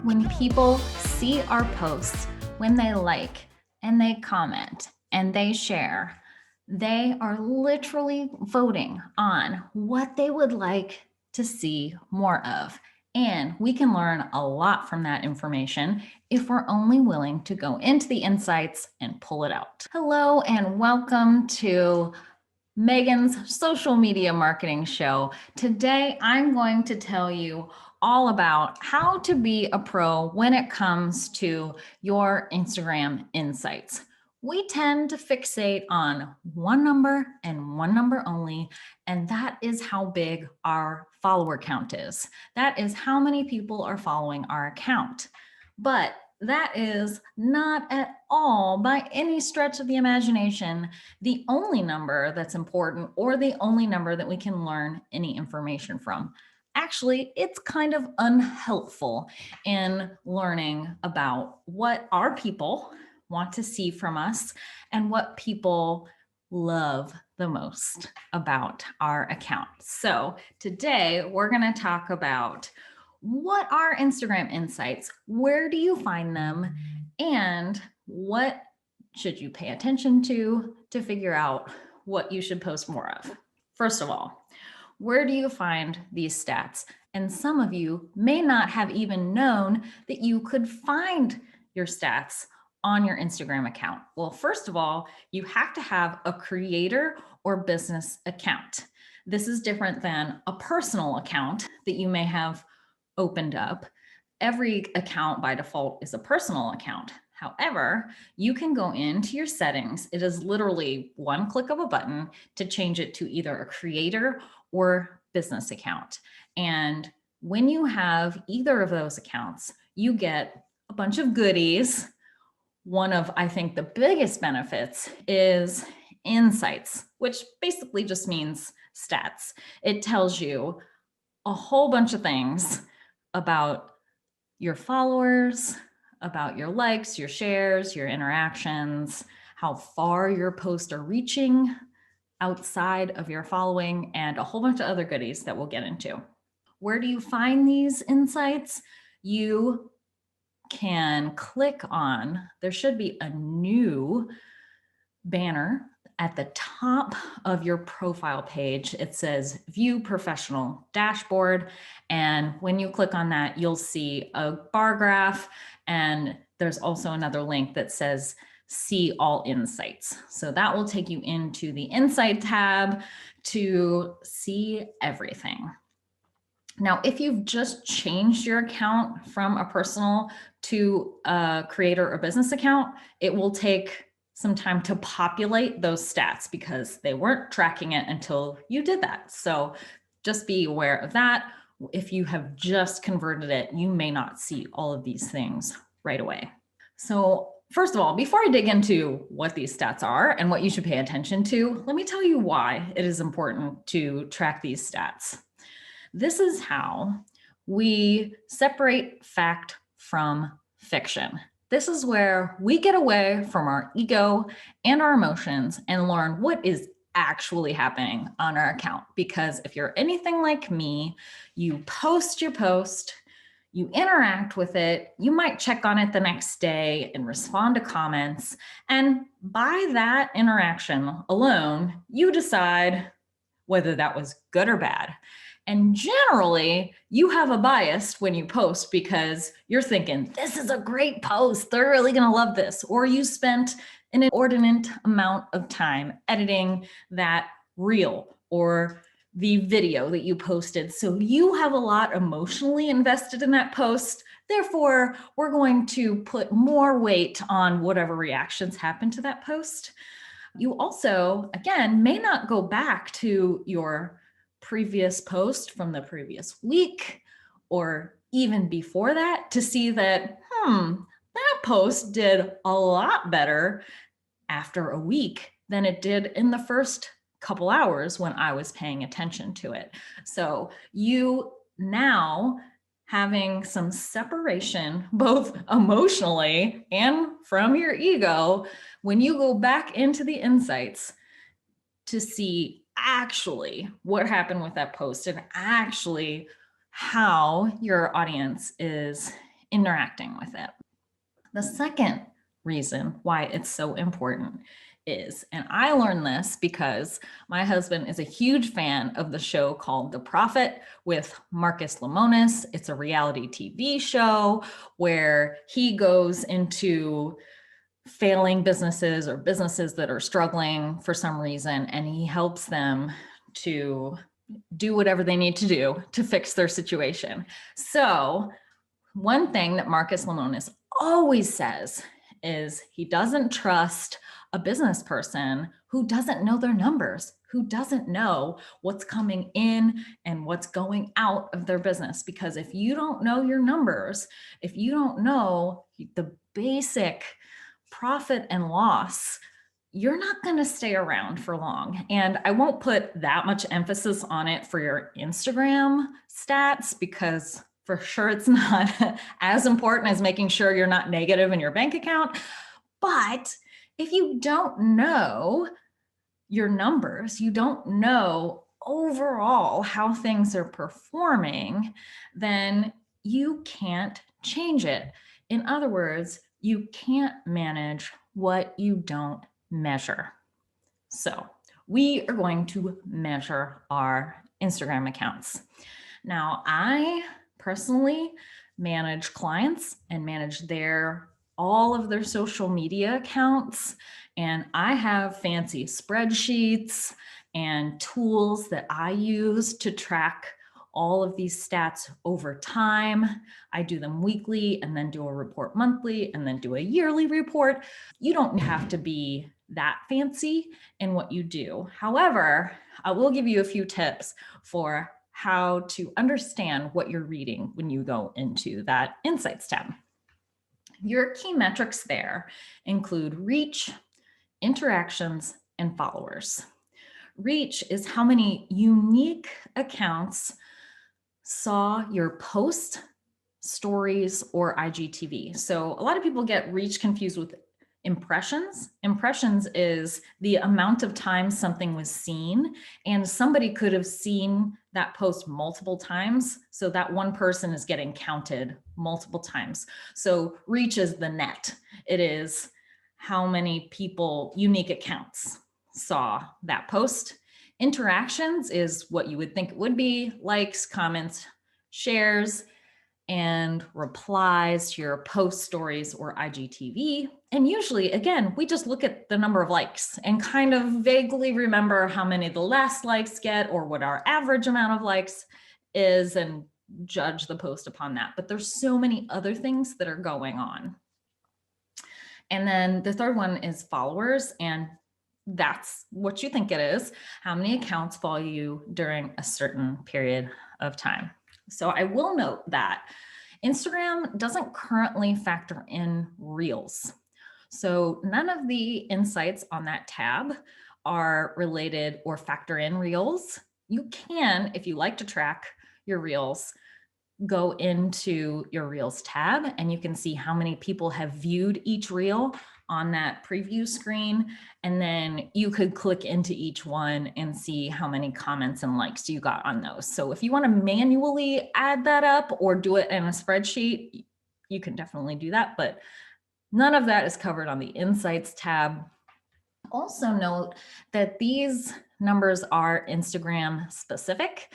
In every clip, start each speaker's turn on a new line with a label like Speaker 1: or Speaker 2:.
Speaker 1: When people see our posts, when they like and they comment and they share, they are literally voting on what they would like to see more of. And we can learn a lot from that information if we're only willing to go into the insights and pull it out. Hello, and welcome to Megan's social media marketing show. Today, I'm going to tell you all about how to be a pro when it comes to your Instagram insights. We tend to fixate on one number and one number only, and that is how big our follower count is. That is how many people are following our account. But that is not at all, by any stretch of the imagination, the only number that's important or the only number that we can learn any information from. Actually, it's kind of unhelpful in learning about what our people want to see from us and what people love the most about our account. So today we're going to talk about what are Instagram insights, where do you find them, and what should you pay attention to figure out what you should post more of. First of all, where do you find these stats? And some of you may not have even known that you could find your stats on your Instagram account. Well, first of all, you have to have a creator or business account. This is different than a personal account that you may have opened up. Every account by default is a personal account. However, you can go into your settings. It is literally one click of a button to change it to either a creator or business account. And when you have either of those accounts, you get a bunch of goodies. One of, I think, the biggest benefits is insights, which basically just means stats. It tells you a whole bunch of things about your followers, about your likes, your shares, your interactions, how far your posts are reaching outside of your following, and a whole bunch of other goodies that we'll get into. Where do you find these insights? You can click on, there should be a new banner at the top of your profile page. It says View Professional Dashboard. And when you click on that, you'll see a bar graph. And there's also another link that says See All Insights. So that will take you into the Insight tab to see everything. Now, if you've just changed your account from a personal to a creator or business account, it will take some time to populate those stats because they weren't tracking it until you did that. So just be aware of that. If you have just converted it, you may not see all of these things right away. So first of all, before I dig into what these stats are and what you should pay attention to, let me tell you why it is important to track these stats. This is how we separate fact from fiction. This is where we get away from our ego and our emotions and learn what is actually happening on our account. Because if you're anything like me, you post your post, you interact with it, you might check on it the next day and respond to comments. And by that interaction alone, you decide whether that was good or bad. And generally, you have a bias when you post because you're thinking, this is a great post. They're really going to love this. Or you spent an inordinate amount of time editing that reel or the video that you posted. So you have a lot emotionally invested in that post. Therefore, we're going to put more weight on whatever reactions happen to that post. You also, again, may not go back to your previous post from the previous week or even before that to see that, that post did a lot better after a week than it did in the first couple hours when I was paying attention to it. So you now having some separation, both emotionally and from your ego, when you go back into the insights to see actually what happened with that post and actually how your audience is interacting with it. The second reason why it's so important is, and I learned this because my husband is a huge fan of the show called The Prophet with Marcus Lemonis. It's a reality TV show where he goes into failing businesses or businesses that are struggling for some reason, and he helps them to do whatever they need to do to fix their situation. So one thing that Marcus Lemonis always says is he doesn't trust a business person who doesn't know their numbers, who doesn't know what's coming in and what's going out of their business. Because if you don't know your numbers, if you don't know the basic profit and loss, you're not going to stay around for long. And I won't put that much emphasis on it for your Instagram stats, because for sure it's not as important as making sure you're not negative in your bank account. But if you don't know your numbers, you don't know overall how things are performing, then you can't change it. In other words, you can't manage what you don't measure. So we are going to measure our Instagram accounts. Now, I personally manage clients and manage all of their social media accounts. And I have fancy spreadsheets and tools that I use to track all of these stats over time. I do them weekly and then do a report monthly and then do a yearly report. You don't have to be that fancy in what you do. However, I will give you a few tips for how to understand what you're reading when you go into that Insights tab. Your key metrics there include reach, interactions, and followers. Reach is how many unique accounts saw your post, stories, or IGTV. So a lot of people get reach confused with impressions. Impressions is the amount of times something was seen, and somebody could have seen that post multiple times. So that one person is getting counted multiple times. So reach is the net. It is how many people, unique accounts, saw that post. Interactions is what you would think it would be: likes, comments, shares, and replies to your post, stories, or IGTV. And usually, again, we just look at the number of likes and kind of vaguely remember how many the last likes get or what our average amount of likes is and judge the post upon that. But there's so many other things that are going on. And then the third one is followers, and that's what you think it is: how many accounts follow you during a certain period of time. So I will note that Instagram doesn't currently factor in Reels. So none of the insights on that tab are related or factor in Reels. You can, if you like to track your Reels, go into your Reels tab and you can see how many people have viewed each Reel on that preview screen. And then you could click into each one and see how many comments and likes you got on those. So if you want to manually add that up or do it in a spreadsheet, you can definitely do that, but none of that is covered on the Insights tab. Also note that these numbers are Instagram specific.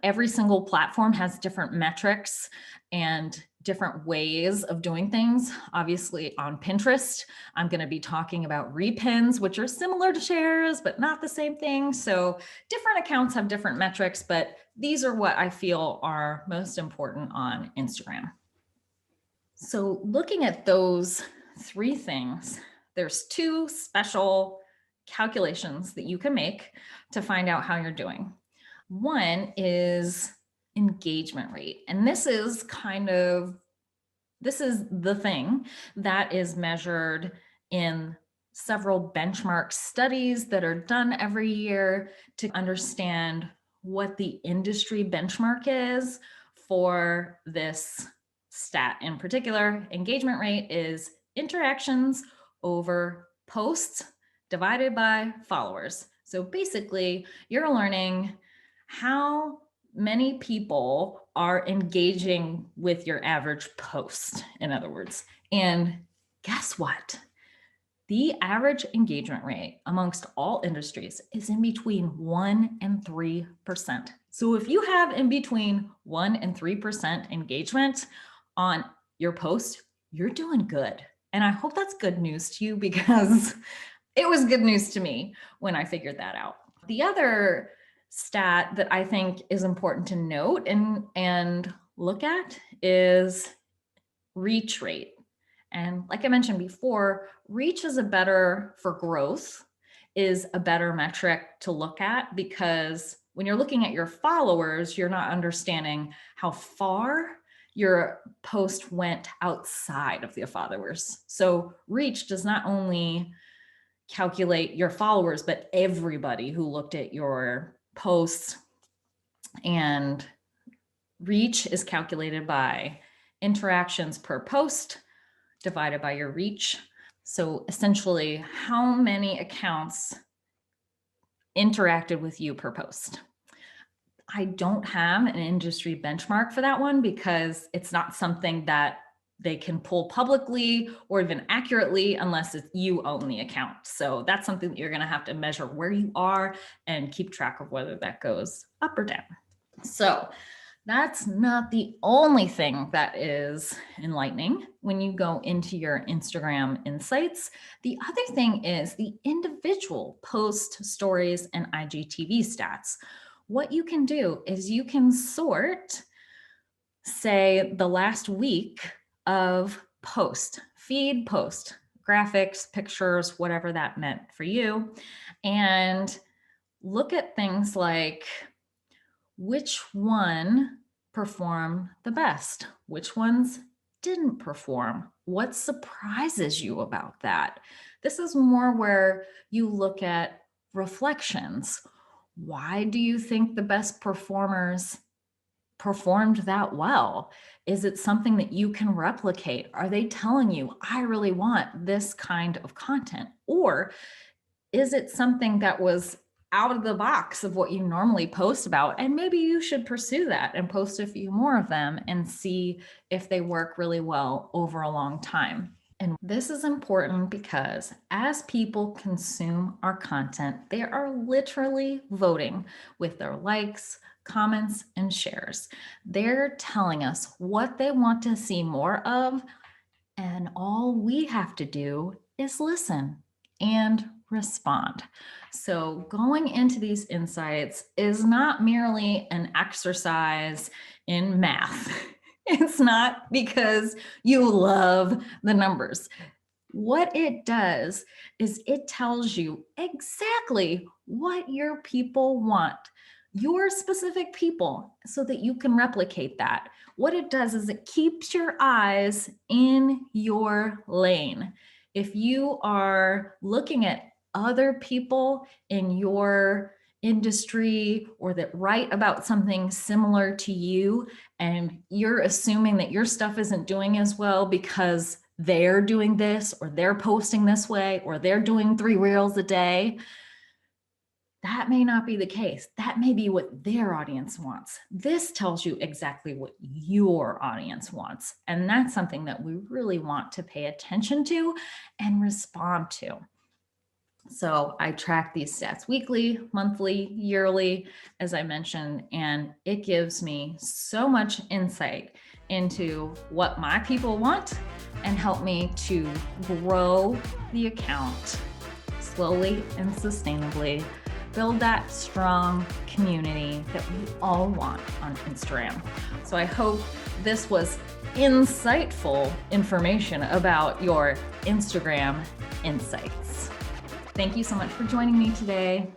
Speaker 1: Every single platform has different metrics and different ways of doing things. Obviously on Pinterest, I'm going to be talking about repins, which are similar to shares, but not the same thing. So different accounts have different metrics, but these are what I feel are most important on Instagram. So looking at those three things, there's two special calculations that you can make to find out how you're doing. One is engagement rate. And this is the thing that is measured in several benchmark studies that are done every year to understand what the industry benchmark is for this stat. In particular, engagement rate is interactions over posts divided by followers. So basically, you're learning how many people are engaging with your average post, in other words. And guess what? The average engagement rate amongst all industries is in between 1 and 3%. So if you have in between 1 and 3% engagement on your post, you're doing good. And I hope that's good news to you, because it was good news to me when I figured that out. The other stat that I think is important to note and look at is reach rate. And like I mentioned before, reach is a better metric to look at, because when you're looking at your followers, you're not understanding how far your post went outside of your followers. So reach does not only calculate your followers, but everybody who looked at your posts. And reach is calculated by interactions per post divided by your reach. So essentially, how many accounts interacted with you per post. I don't have an industry benchmark for that one, because it's not something that they can pull publicly or even accurately unless you own the account. So that's something that you're going to have to measure where you are and keep track of whether that goes up or down. So that's not the only thing that is enlightening when you go into your Instagram insights. The other thing is the individual post, stories, and IGTV stats. What you can do is you can sort, say, the last week of post, feed post, graphics, pictures, whatever that meant for you, and look at things like which one performed the best, which ones didn't perform, what surprises you about that. This is more where you look at reflections. Why do you think the best performers performed that well? Is it something that you can replicate? Are they telling you, I really want this kind of content? Or is it something that was out of the box of what you normally post about? And maybe you should pursue that and post a few more of them and see if they work really well over a long time. And this is important because as people consume our content, they are literally voting with their likes, comments, and shares. They're telling us what they want to see more of, and all we have to do is listen and respond. So going into these insights is not merely an exercise in math. It's not because you love the numbers. What it does is it tells you exactly what your people want, your specific people, so that you can replicate that. What it does is it keeps your eyes in your lane. If you are looking at other people in your industry or that write about something similar to you, and you're assuming that your stuff isn't doing as well because they're doing this, or they're posting this way, or they're doing 3 reels a day, that may not be the case. That may be what their audience wants. This tells you exactly what your audience wants. And that's something that we really want to pay attention to and respond to. So I track these stats weekly, monthly, yearly, as I mentioned, and it gives me so much insight into what my people want and help me to grow the account slowly and sustainably, build that strong community that we all want on Instagram. So I hope this was insightful information about your Instagram insights. Thank you so much for joining me today.